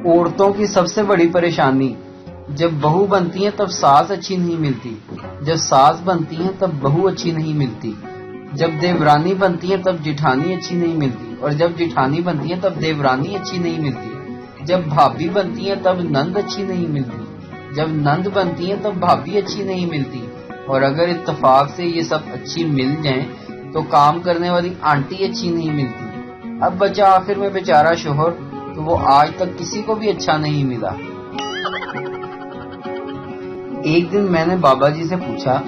عورتوں کی سب سے بڑی پریشانی، جب بہو بنتی ہیں تب ساس اچھی نہیں ملتی، جب ساس بنتی ہیں تب بہو اچھی نہیں ملتی، جب دیورانی بنتی ہیں تب جٹھانی اچھی نہیں ملتی، اور جب جٹھانی بنتی ہیں تب دیورانی اچھی نہیں ملتی، جب بھابھی بنتی ہیں تب نند اچھی نہیں ملتی، جب نند بنتی ہیں تب بھابھی اچھی نہیں ملتی، اور اگر اتفاق سے یہ سب اچھی مل جائیں تو کام کرنے والی آنٹی اچھی نہیں ملتی۔ اب بچہ آخر میں بیچارہ شوہر، تو وہ آج تک کسی کو بھی اچھا نہیں ملا۔ ایک دن میں نے بابا جی سے پوچھا،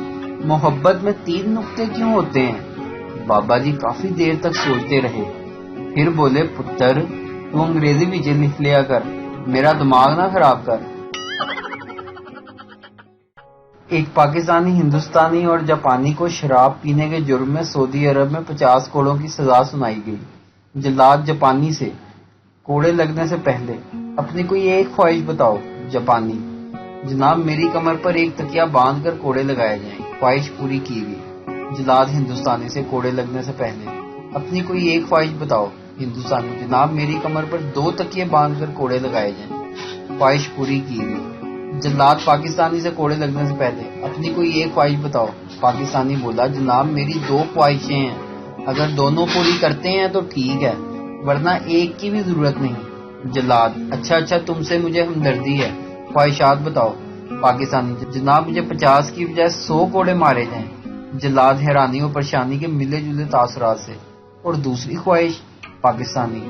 محبت میں 3 نقطے کیوں ہوتے ہیں؟ بابا جی کافی دیر تک سوچتے رہے، پھر بولے، پتر تو انگریزی بھی لکھ لیا کر، میرا دماغ نہ خراب کر۔ ایک پاکستانی، ہندوستانی اور جاپانی کو شراب پینے کے جرم میں سعودی عرب میں 50 کوڑوں کی سزا سنائی گئی۔ جلاد جاپانی سے، کوڑے لگنے سے پہلے اپنی کوئی ایک خواہش بتاؤ۔ جاپانی، جناب میری کمر پر ایک تکیہ باندھ کر کوڑے لگائے جائیں، خواہش پوری کی گئی۔ جلاد ہندوستانی سے، کوڑے لگنے سے پہلے اپنی کوئی ایک خواہش بتاؤ۔ ہندوستانی، جناب میری کمر پر 2 تکیے باندھ کر کوڑے لگائے جائیں، خواہش پوری کی گئی۔ جلاد پاکستانی سے، کوڑے لگنے سے پہلے اپنی کوئی ایک خواہش بتاؤ۔ پاکستانی بولا، جناب میری 2 خواہشیں ہیں، اگر دونوں پوری کرتے ہیں تو ٹھیک ہے، ورنہ ایک کی بھی ضرورت نہیں۔ جلاد، اچھا تم سے مجھے ہمدردی ہے، خواہشات بتاؤ۔ پاکستانی، جناب مجھے 50 کی بجائے 100 کوڑے مارے جائیں۔ جلاد حیرانی اور پریشانی کے ملے جلے تاثرات سے، اور دوسری خواہش؟ پاکستانی،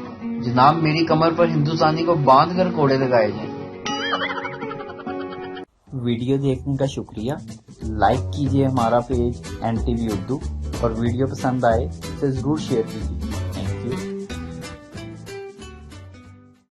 جناب میری کمر پر ہندوستانی کو باندھ کر کوڑے لگائے جائیں۔ ویڈیو دیکھنے کا شکریہ۔ لائک کیجیے ہمارا پیج NTV اردو، اور ویڈیو پسند آئے تو ضرور شیئر کیجیے۔